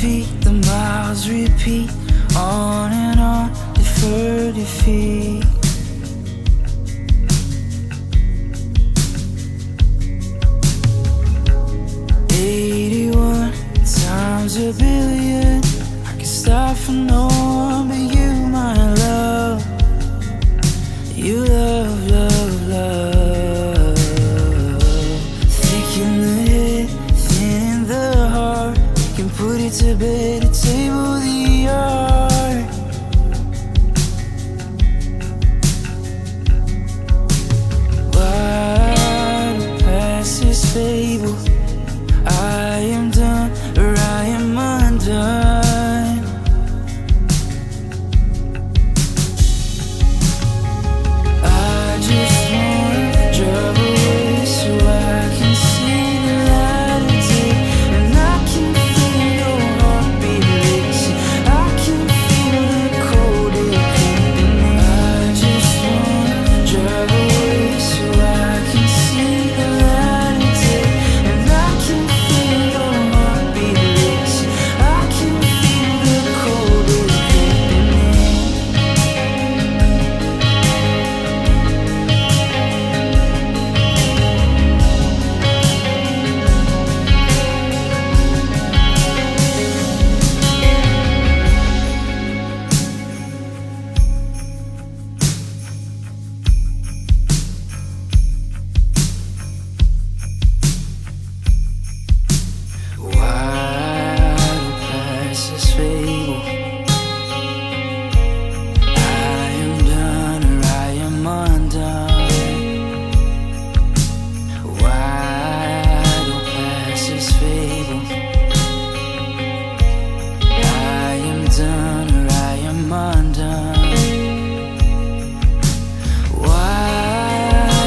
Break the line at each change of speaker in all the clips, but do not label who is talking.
feet, the miles repeat, on and on, defer defeat. Times a billion, I can stop for no one but you, my love. You love, love, love. Thick in the head, thin in the heart. You can put it to bed, a table the art. Why do pass this fable? I am done, or I am undone. I just wanna drive away so I can see the light of day, and I can feel your heartbeat racing. I can feel the cold air creeping in. I just wanna drive away so I can see the light of day, and I can feel your heartbeat racing. I can feel the cold air creeping in. Why do passes fable? I am done, or I am undone. Why do passes fable? I am done, or I am undone. Why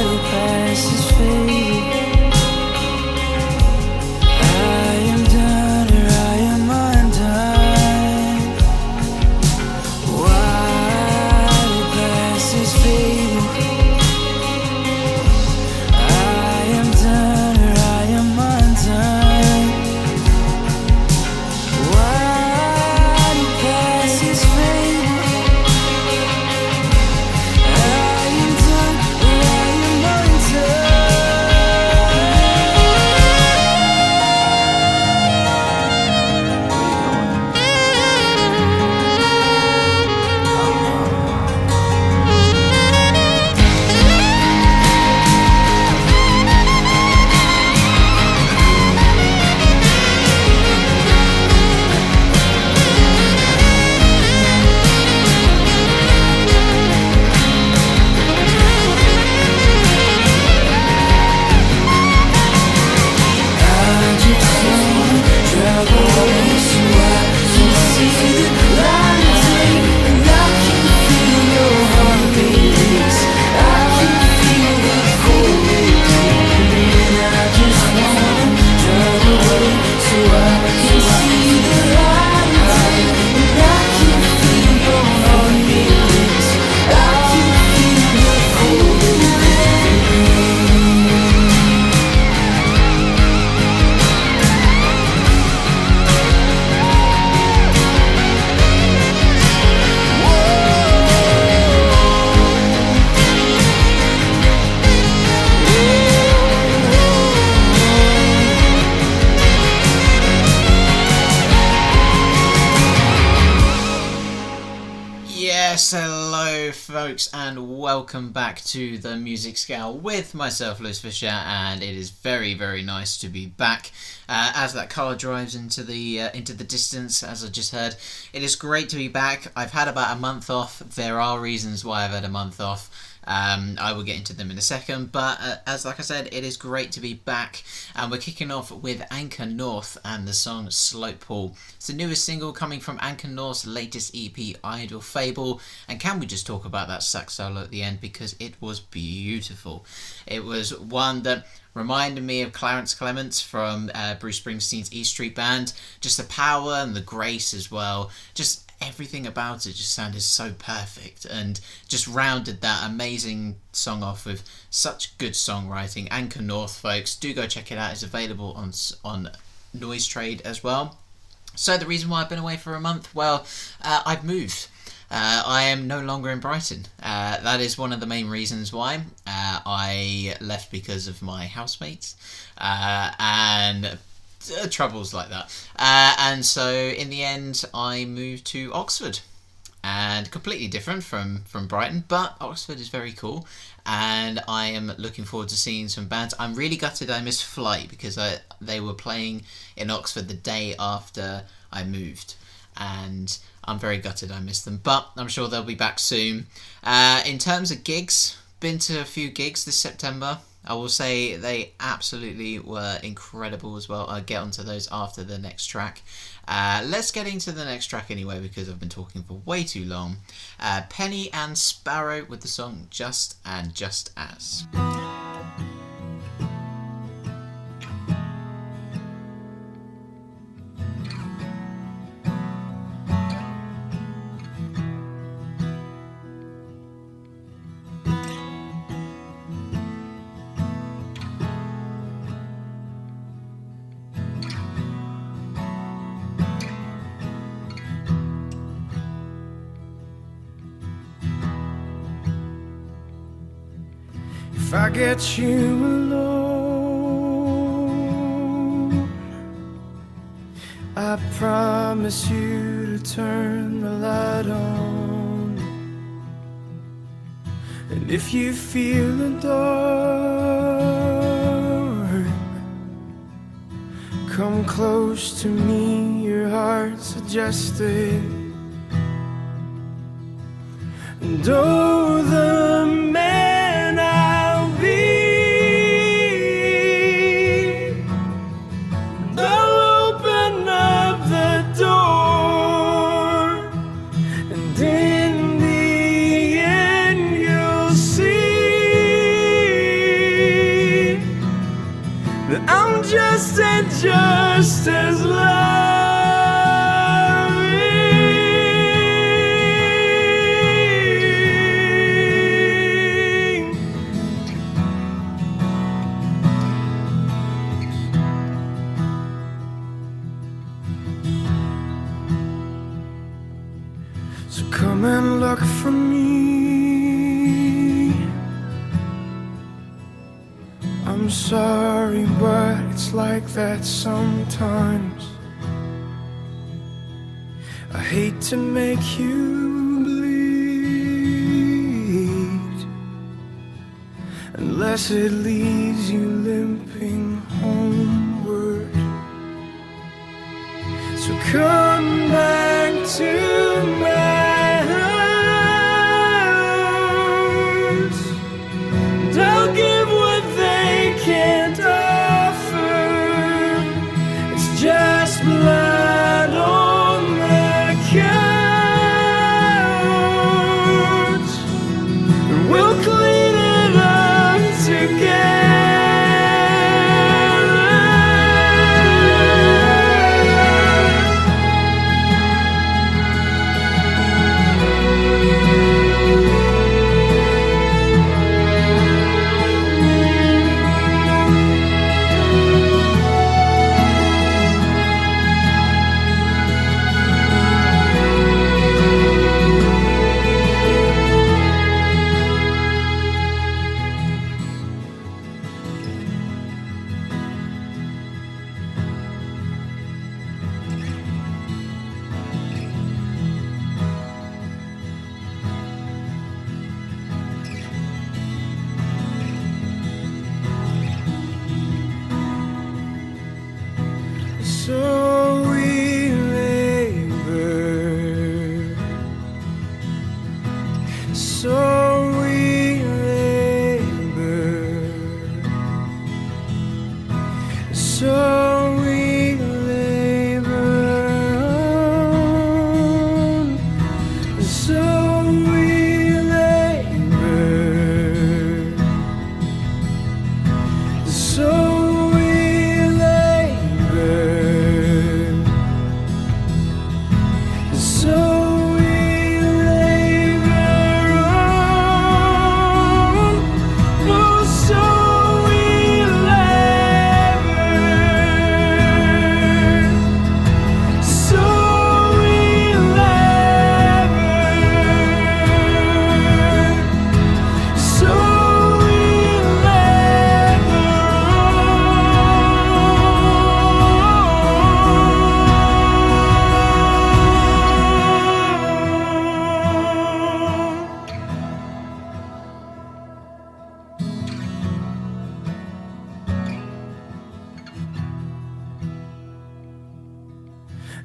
do passes fable? I am done, or I am undone. Why do passes fable? I am done, or I am undone. Why do passes fable? I am done, or I am undone.
Yes, hello folks, and welcome back to the Music Scout with myself, Lewis Fisher, and it is very, very nice to be back. As that car drives into the distance, as I just heard, it is great to be back. I've had about a month off. There are reasons why I've had a month off. I will get into them in a second, but like I said, it is great to be back, and we're kicking off with Anchor North and the song Slope Pool. It's the newest single coming from Anchor North's latest EP, Idle Fable, and can we just talk about that sax solo at the end, because it was beautiful. It was one that reminded me of Clarence Clements from Bruce Springsteen's E Street Band. Just the power and the grace as well, just everything about it just sounded so perfect, and just rounded that amazing song off with such good songwriting. Anchor North, folks, do go check it out. It's available on Noise Trade as well. So the reason why I've been away for a month, well, I've moved. I am no longer in Brighton. That is one of the main reasons why. I left because of my housemates and troubles like that. And so in the end, I moved to Oxford. And completely different from Brighton, but Oxford is very cool, and I am looking forward to seeing some bands. I'm really gutted I missed Flight because they were playing in Oxford the day after I moved, and I'm very gutted I missed them, but I'm sure they'll be back soon. In terms of gigs, been to a few gigs this September. I will say they absolutely were incredible as well. I'll get onto those after the next track. Let's get into the next track anyway, because I've been talking for way too long. Penny and Sparrow with the song Just and Just As.
If I get you alone, I promise you to turn the light on. And if you feel the dark, come close to me, your heart's adjusted. And oh, the man I'll be, and I'll open up the door, and in the end you'll see that I'm just as loving. So come and look for me. I'm sorry, but it's like that sometimes. I hate to make you bleed, unless it leaves you limping homeward. So come back to my house, and I'll give what they can't offer. It's just blood on the couch, and we'll clean it up together.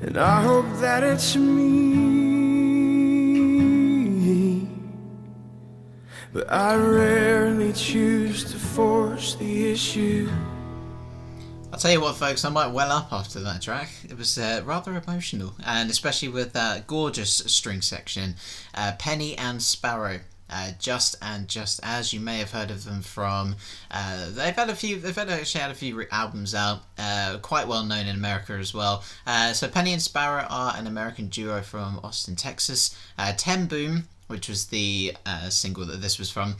and I hope that it's me. But I rarely choose to force the issue.
I'll tell you what, folks, I might well up after that track. It was rather emotional, and especially with that gorgeous string section, Penny and Sparrow. Just as you may have heard of them from, they've actually had a few albums out, quite well known in America as well. So Penny and Sparrow are an American duo from Austin, Texas. Ten Boom, which was the single that this was from,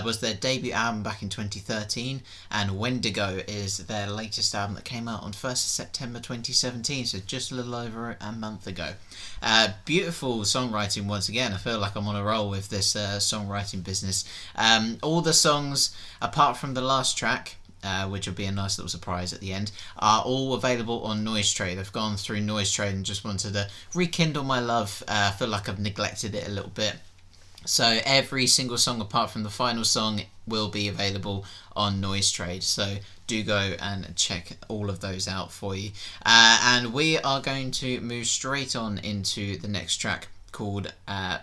was their debut album back in 2013, and Wendigo is their latest album that came out on 1st of September 2017, so just a little over a month ago. Beautiful songwriting once again. I feel like I'm on a roll with this songwriting business. All the songs, apart from the last track, which will be a nice little surprise at the end, are all available on Noise Trade. I've gone through Noise Trade and just wanted to rekindle my love. I feel like I've neglected it a little bit. So every single song apart from the final song will be available on Noise Trade. So do go and check all of those out for you. And we are going to move straight on into the next track called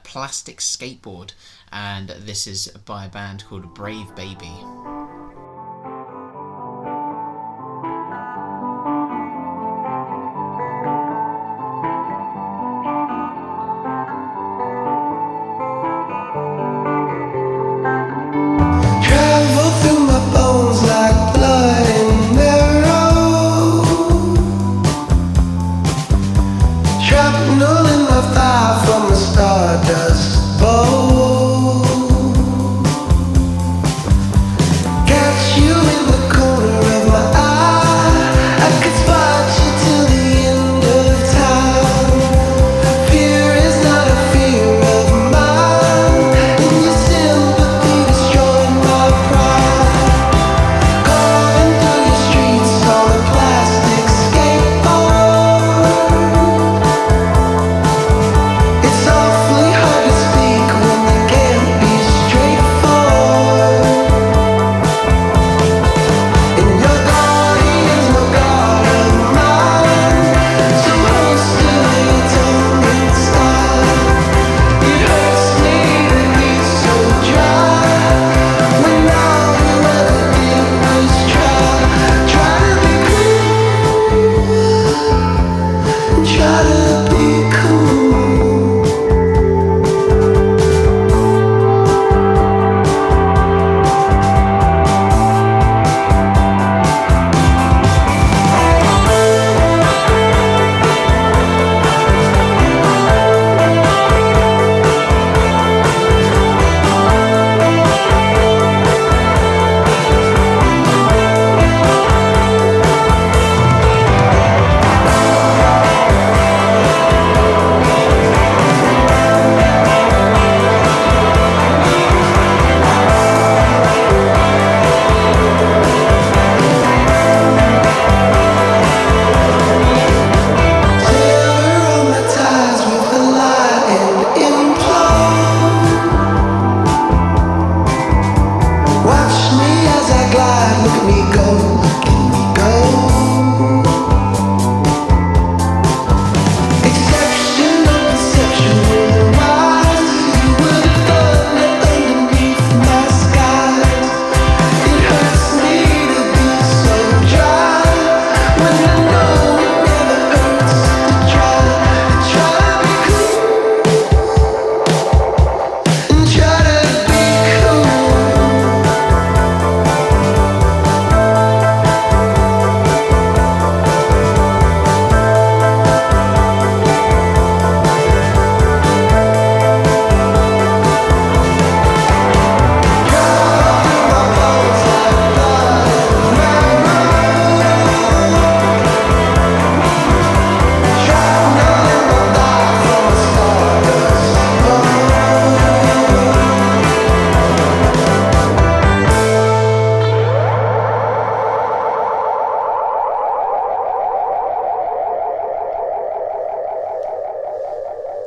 Plastic Skateboard. And this is by a band called Brave Baby.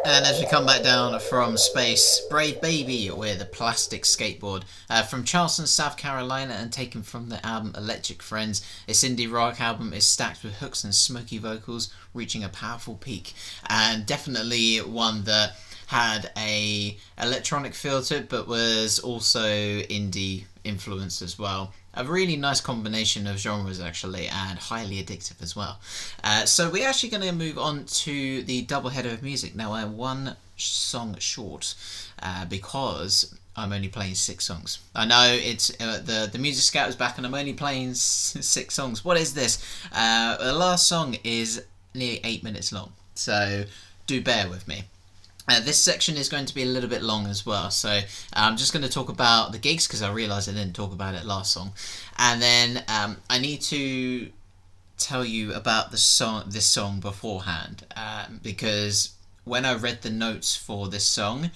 And as we come back down from space, Brave Baby with a plastic skateboard. From Charleston, South Carolina, and taken from the album Electric Friends. This indie rock album is stacked with hooks and smoky vocals, reaching a powerful peak. And definitely one that had a electronic feel to it, but was also indie influenced as well. A really nice combination of genres, actually, and highly addictive as well. So we're actually going to move on to the double header of music. Now, I'm one song short because I'm only playing 6 songs. I know it's the Music Scout is back and I'm only playing 6 songs. What is this? The last song is nearly 8 minutes long, so do bear with me. This section is going to be a little bit long as well, so I'm just going to talk about the gigs because I realised I didn't talk about it last song, and then I need to tell you about this song beforehand, because when I read the notes for this song,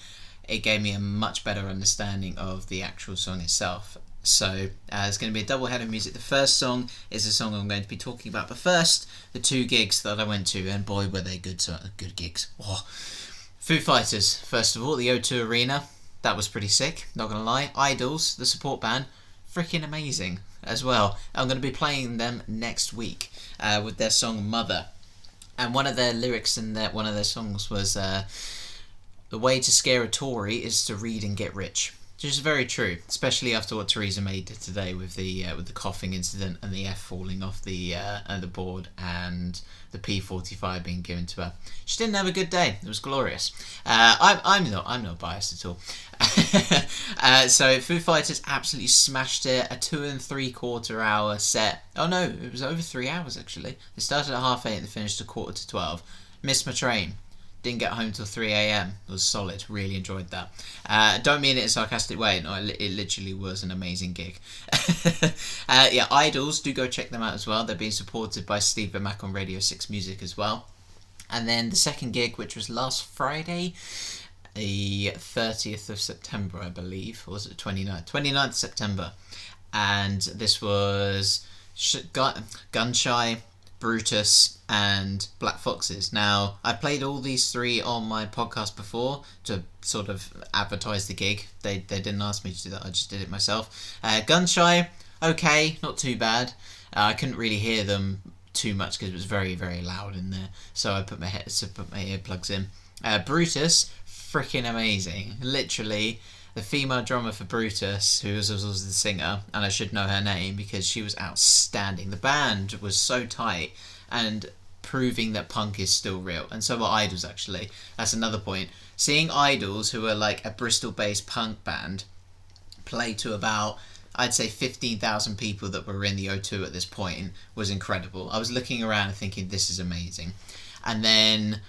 it gave me a much better understanding of the actual song itself. So it's going to be a double head of music. The first song is a song I'm going to be talking about, but first, the 2 gigs that I went to, and boy were they good gigs. Oh. Foo Fighters, first of all, the O2 Arena, that was pretty sick, not gonna lie. Idols, the support band, freaking amazing as well. I'm gonna be playing them next week with their song Mother. And one of their lyrics in one of their songs was, the way to scare a Tory is to read and get rich. Which is very true, especially after what Theresa May did today with the coughing incident and the F falling off the board and the P45 being given to her. She didn't have a good day. It was glorious. I'm not biased at all. So Foo Fighters absolutely smashed it. A 2 3/4 hour set. Oh no, it was over 3 hours actually. They started at 8:30 and they finished at 11:45. Missed my train. Didn't get home till 3 a.m. It was solid. Really enjoyed that. Don't mean it in a sarcastic way. No, it literally was an amazing gig. Yeah, Idols, do go check them out as well. They're being supported by Steve Mac on Radio 6 Music as well. And then the second gig, which was last Friday, the 30th of September, I believe. Or was it 29th? 29th September. And this was Gunshy, Brutus, and Black Foxes. Now, I played all these 3 on my podcast before to sort of advertise the gig. They didn't ask me to do that, I just did it myself. Gunshy, okay, not too bad. I couldn't really hear them too much because it was very, very loud in there, so I put my earplugs in. Brutus, freaking amazing. Literally, the female drummer for Brutus, who was the singer, and I should know her name because she was outstanding. The band was so tight and proving that punk is still real, and so are Idols actually. That's another point. Seeing Idols, who are like a Bristol-based punk band, play to about, I'd say 15,000 people that were in the O2 at this point was incredible. I was looking around and thinking, this is amazing. And then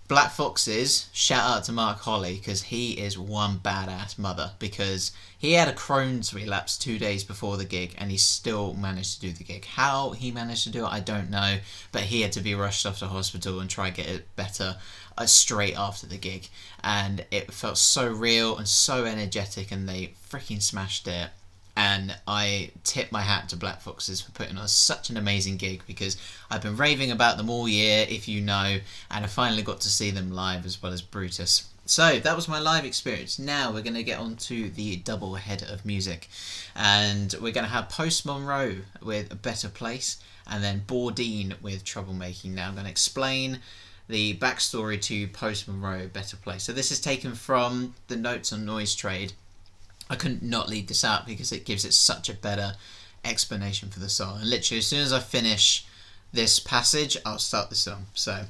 Black Foxes, shout out to Mark Holley because he is one badass mother, because he had a Crohn's relapse 2 days before the gig and he still managed to do the gig. How he managed to do it, I don't know, but he had to be rushed off to hospital and try to get it better straight after the gig, and it felt so real and so energetic, and they freaking smashed it. And I tip my hat to Black Foxes for putting on such an amazing gig, because I've been raving about them all year, if you know, and I finally got to see them live as well as Brutus. So that was my live experience. Now we're going to get on to the double header of music, and we're going to have Post Monroe with A Better Place, and then Bourdin with Troublemaking. Now I'm going to explain the backstory to Post Monroe, Better Place. So this is taken from the notes on Noise Trade. I couldn't not leave this out because it gives it such a better explanation for the song. And literally, as soon as I finish this passage, I'll start the song. So,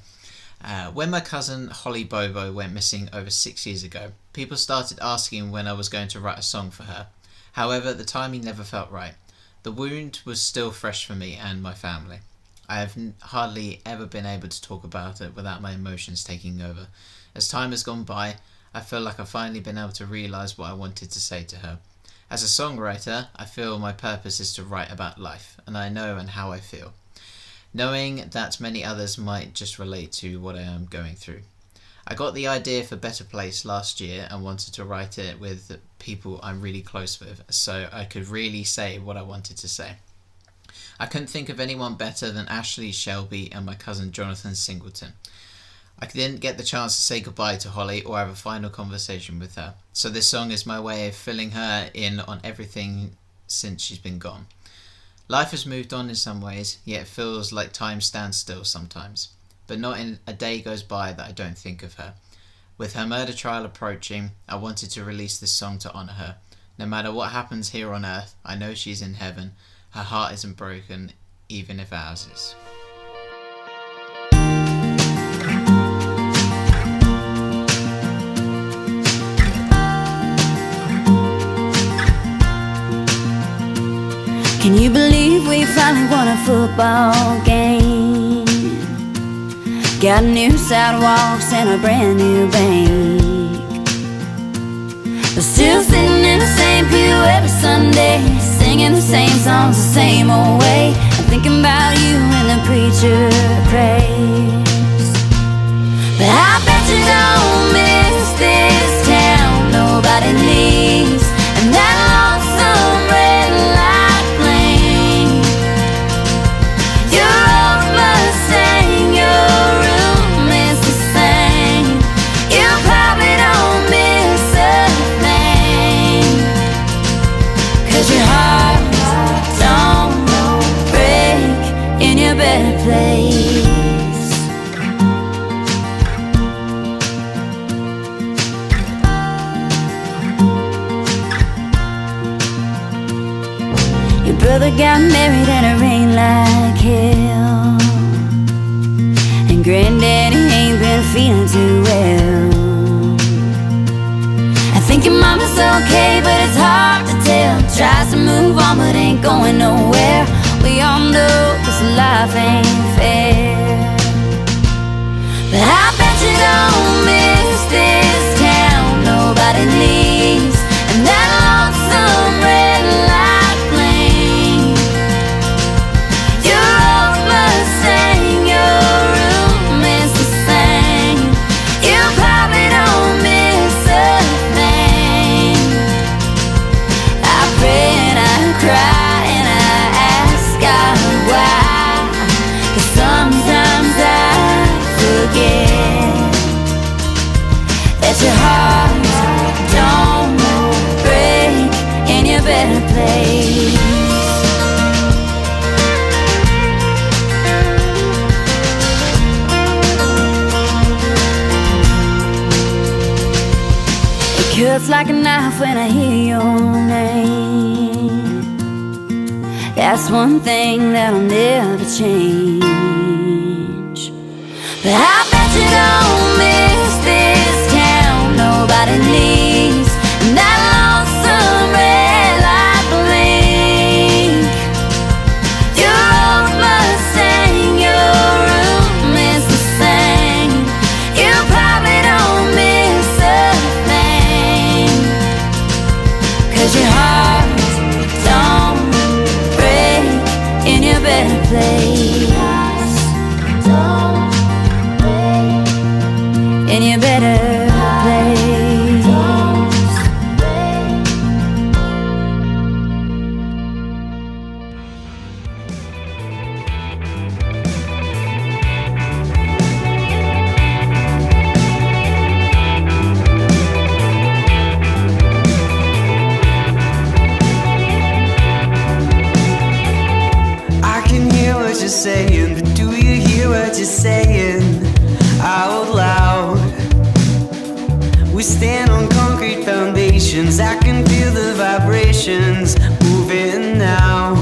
when my cousin Holly Bobo went missing over 6 years ago, people started asking when I was going to write a song for her. However, the timing never felt right. The wound was still fresh for me and my family. I have hardly ever been able to talk about it without my emotions taking over. As time has gone by, I feel like I've finally been able to realise what I wanted to say to her. As a songwriter, I feel my purpose is to write about life, and I know and how I feel, knowing that many others might just relate to what I am going through. I got the idea for Better Place last year and wanted to write it with people I'm really close with, so I could really say what I wanted to say. I couldn't think of anyone better than Ashley Shelby and my cousin Jonathan Singleton. I didn't get the chance to say goodbye to Holly or have a final conversation with her, so this song is my way of filling her in on everything since she's been gone. Life has moved on in some ways, yet it feels like time stands still sometimes, but not in a day goes by that I don't think of her. With her murder trial approaching, I wanted to release this song to honour her. No matter what happens here on earth, I know she's in heaven. Her heart isn't broken, even if ours is.
Can you believe we finally won a football game? Got new sidewalks and a brand new bank, but still sitting in the same pew every Sunday, singing the same songs the same old way, and thinking about you when the preacher prays. But I bet you don't miss this town nobody leaves, and that lonesome red light flame. Your old Mustang, your room is the same. You probably don't miss a thing, 'cause your heart don't break in your better place. Your brother got married and it rained like hell, and granddaddy ain't been feeling too well. I think your mama's okay, but it's hard to tell. Tries to move on but ain't going nowhere. We all know this life ain't fair, but I bet you don't miss this town nobody leaves, and that lonesome red light flame. Your old Mustang, your room is the same. You probably don't miss a thing. I pray and I cry and I ask God why, 'cause sometimes I forget that your heart don't break in your better place. It cuts like a knife when I hear your name. That's one thing that'll never change. But I bet you don't miss this town nobody leaves, and that lonesome red light blink. Your old Mustang, your room is the same. You probably don't miss a thing, 'cause your heart don't break in your better place. Don't break in your better place.
I can hear what you're saying, but do you hear what you're saying out loud? We stand on concrete foundations. I can feel the vibrations moving now.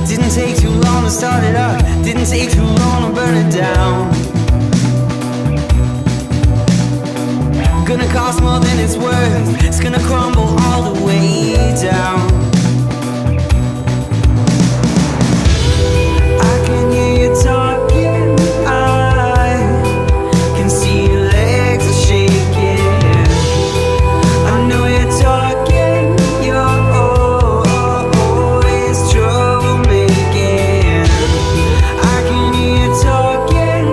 Didn't take too long to start it up, didn't take too long to burn it down. Gonna cost more than it's worth, it's gonna crumble all the way down. I can hear you talking, I can see your legs are shaking. I know you're talking, you're always troublemaking. I can hear you talking,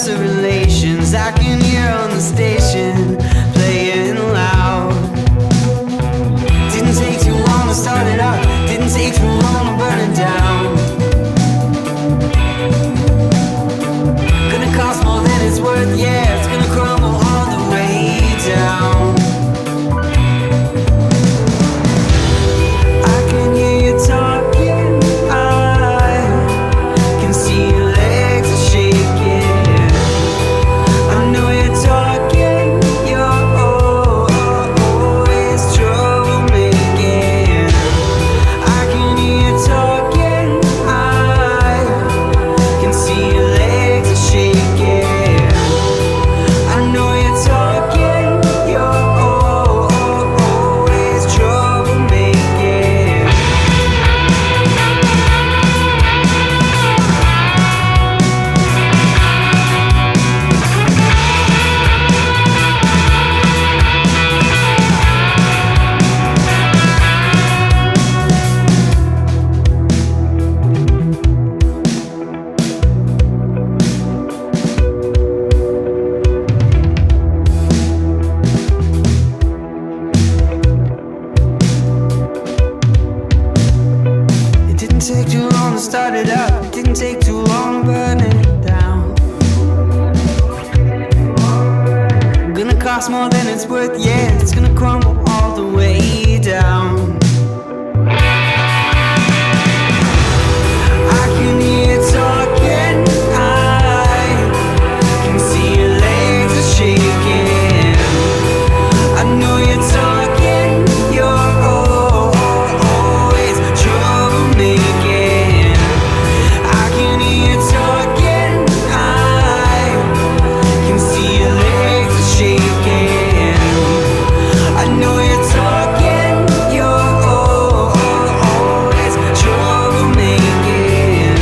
stress of relations I can hear on the station playing loud. Didn't take too long to start it up, didn't take too long to burn it down. Gonna cost more than it's worth, yeah, it's gonna crumble all the way down. I can hear you talking, I can see your legs are shaking. I know you're talking, you're always troublemaking. I can hear you talking, I can see your legs are shaking. I know you're talking, you're always troublemaking. It didn't take too long to start it up, it didn't take too long to burn it down. Gonna cost more than it's worth, yeah, it's gonna crumble all the way down. I can hear you talking, I can see your legs are shaking. I know you're talking, you're always troublemaking. I can hear you talking, I can see your legs are shaking. I know you're talking, you're always troublemaking.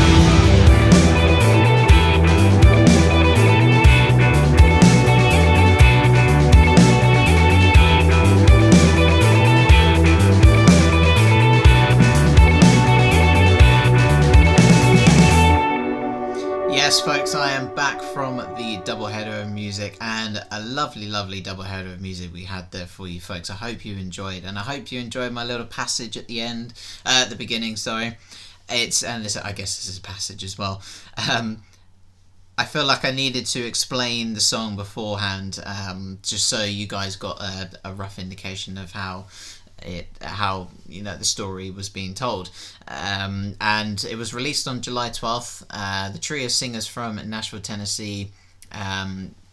Yes, folks, I am back from the doubleheader of music, and a lovely, lovely doubleheader of music we had there for you, folks. I hope you enjoyed, and I hope you enjoyed my little passage at the end, at the beginning. Sorry, I guess this is a passage as well. I feel like I needed to explain the song beforehand, just so you guys got a rough indication of how the story was being told, and it was released on July 12th. The trio of singers from Nashville, Tennessee,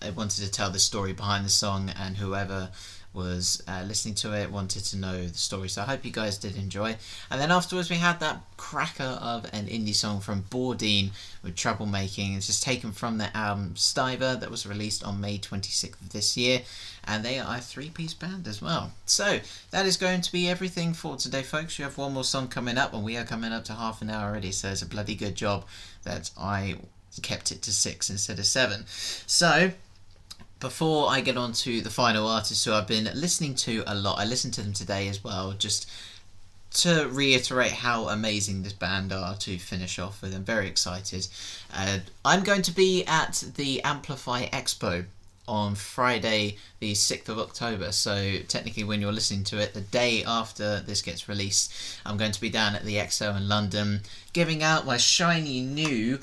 they wanted to tell the story behind the song, and whoever was listening to it wanted to know the story, so I hope you guys did enjoy. And then afterwards we had that cracker of an indie song from Bourdin with Troublemaking. It's just taken from their album Stiver that was released on May 26th of this year, and they are a 3-piece band as well. So that is going to be everything for today, folks. You have one more song coming up, and we are coming up to half an hour already, so it's a bloody good job that I kept it to 6 instead of 7. So before I get on to the final artist who I've been listening to a lot, I listened to them today as well, just to reiterate how amazing this band are to finish off with. I'm very excited. I'm going to be at the Amplify Expo on Friday the 6th of October, so technically when you're listening to it, the day after this gets released, I'm going to be down at the EXO in London giving out my shiny new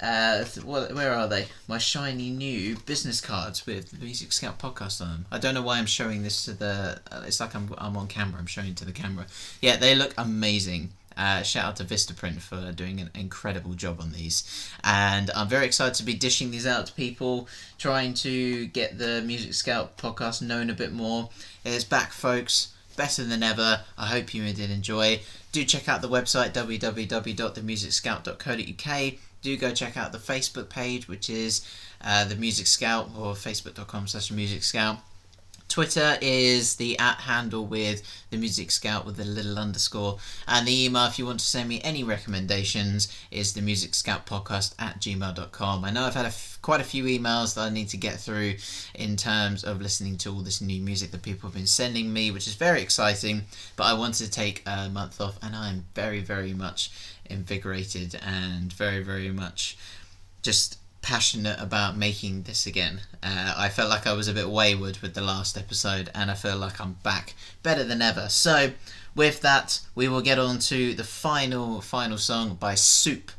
where are they? My shiny new business cards with the Music Scout podcast on them. I don't know why I'm showing this to the... it's like I'm on camera. I'm showing it to the camera. Yeah, they look amazing. Shout out to Vistaprint for doing an incredible job on these. And I'm very excited to be dishing these out to people, trying to get the Music Scout podcast known a bit more. It's back, folks. Better than ever. I hope you did enjoy. Do check out the website www.themusicscout.co.uk. Do go check out the Facebook page, which is The Music Scout, or facebook.com/musicscout. Twitter is the @handle with The Music Scout with a little underscore. And the email, if you want to send me any recommendations, is themusicscoutpodcast@gmail.com. I know I've had quite a few emails that I need to get through in terms of listening to all this new music that people have been sending me, which is very exciting. But I wanted to take a month off, and I'm very, very much invigorated and very, very much just passionate about making this again. I felt like I was a bit wayward with the last episode, and I feel like I'm back better than ever. So with that, we will get on to the final song by Soup,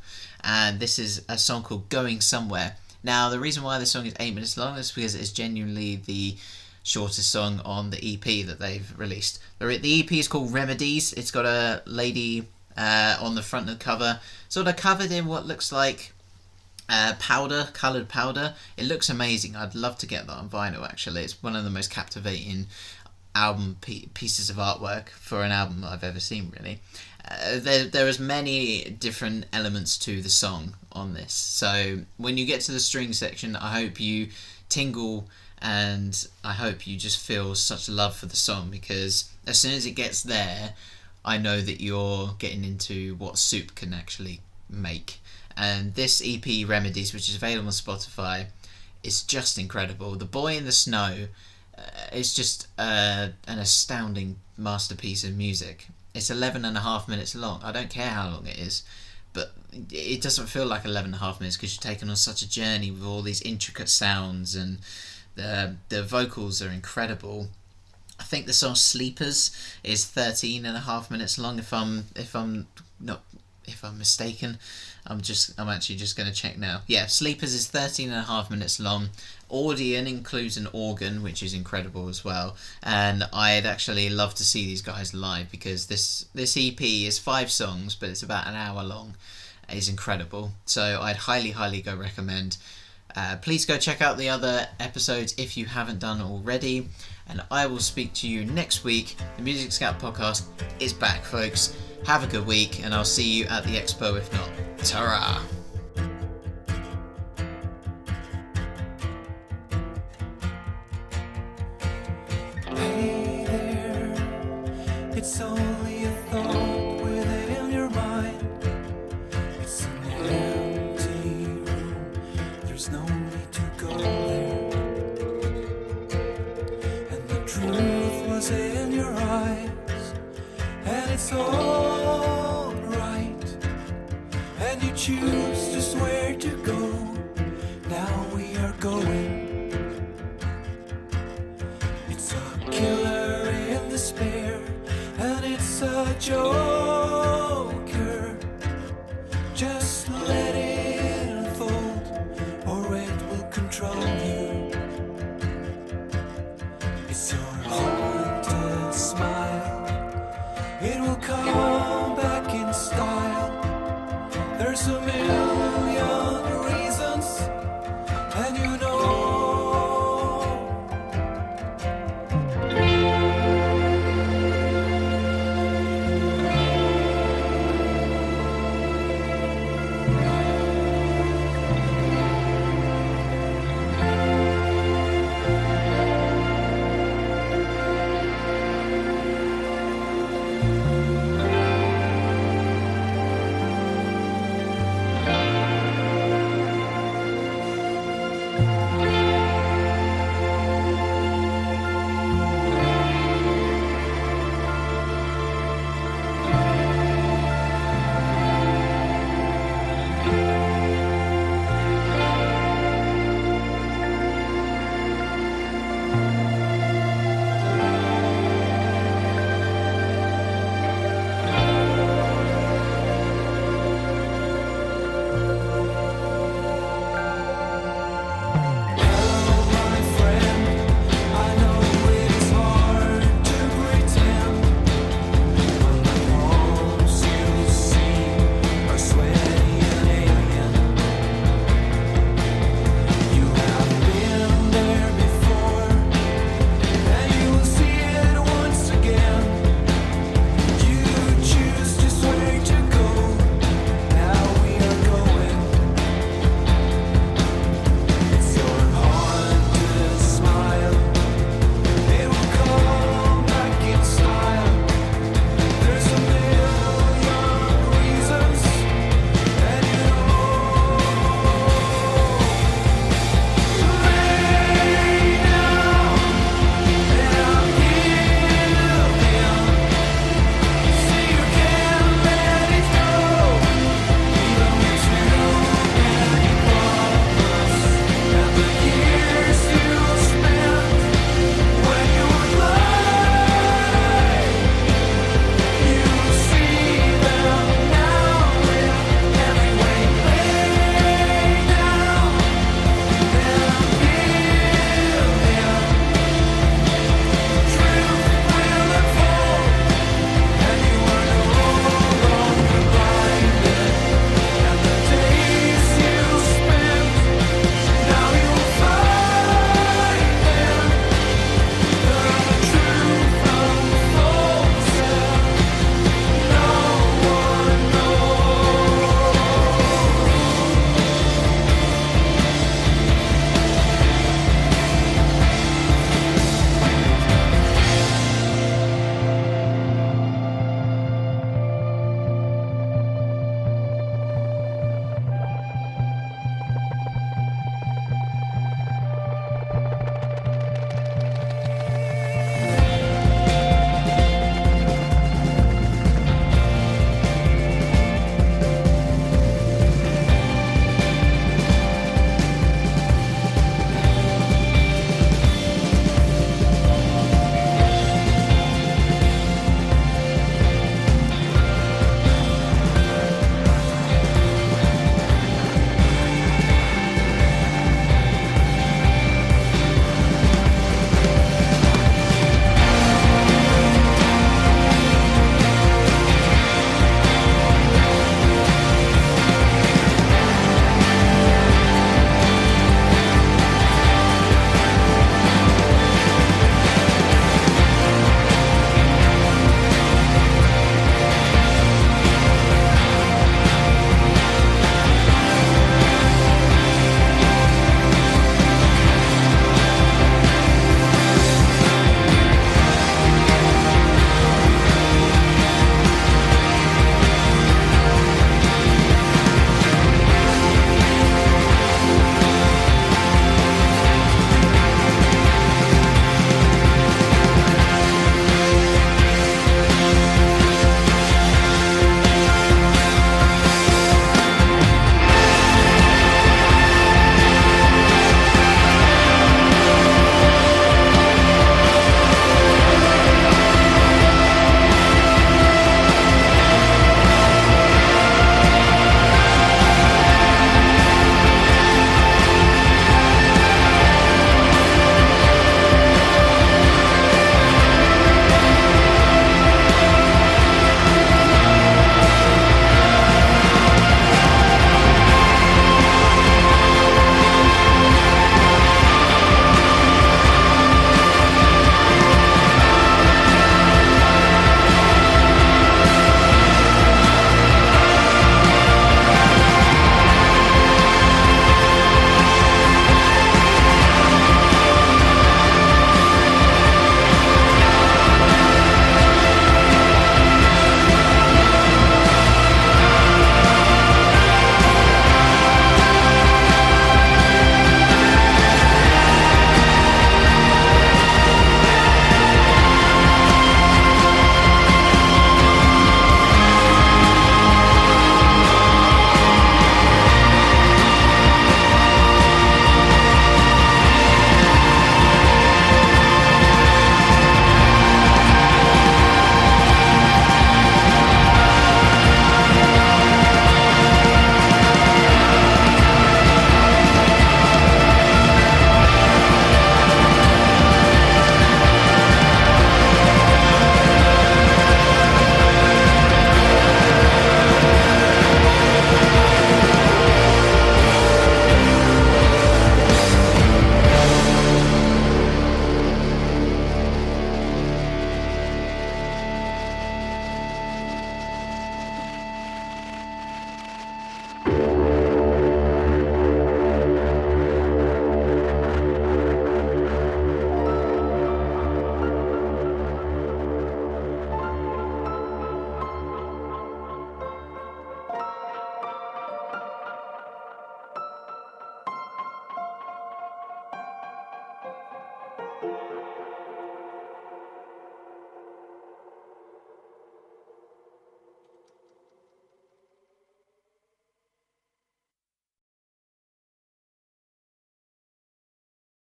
and this is a song called Going Somewhere. Now, the reason why this song is 8 minutes long is because it's genuinely the shortest song on the EP that they've released. The EP is called Remedies. It's got a lady on the front of the cover, sort of covered in what looks like coloured powder. It looks amazing. I'd love to get that on vinyl, actually. It's one of the most captivating album pieces of artwork for an album that I've ever seen, really. There is many different elements to the song on this, so when you get to the string section, I hope you tingle and I hope you just feel such love for the song, because as soon as it gets there, I know that you're getting into what Soup can actually make. And this EP, Remedies, which is available on Spotify, is just incredible. The Boy in the Snow is just an astounding masterpiece of music. It's 11.5 minutes long. I don't care how long it is, but it doesn't feel like 11.5 minutes because you're taken on such a journey with all these intricate sounds, and the vocals are incredible. I think the song Sleepers is 13.5 minutes long, if I'm mistaken. I'm actually just going to check now. Yeah, Sleepers is 13.5 minutes long. Audion includes an organ, which is incredible as well. And I'd actually love to see these guys live, because this EP is 5 songs, but it's about an hour long. It's incredible. So I'd highly go recommend. Please go check out the other episodes if you haven't done already. And I will speak to you next week. The Music Scout podcast is back, folks. Have a good week, and I'll see you at the expo if not. Ta-ra!
Hey there, it's only a thought within your mind. It's an empty room, there's no need to go there. And the truth was in your eyes, and it's all right. And you choose just where to go. Now we are going. It's a killer in despair, and it's a joke.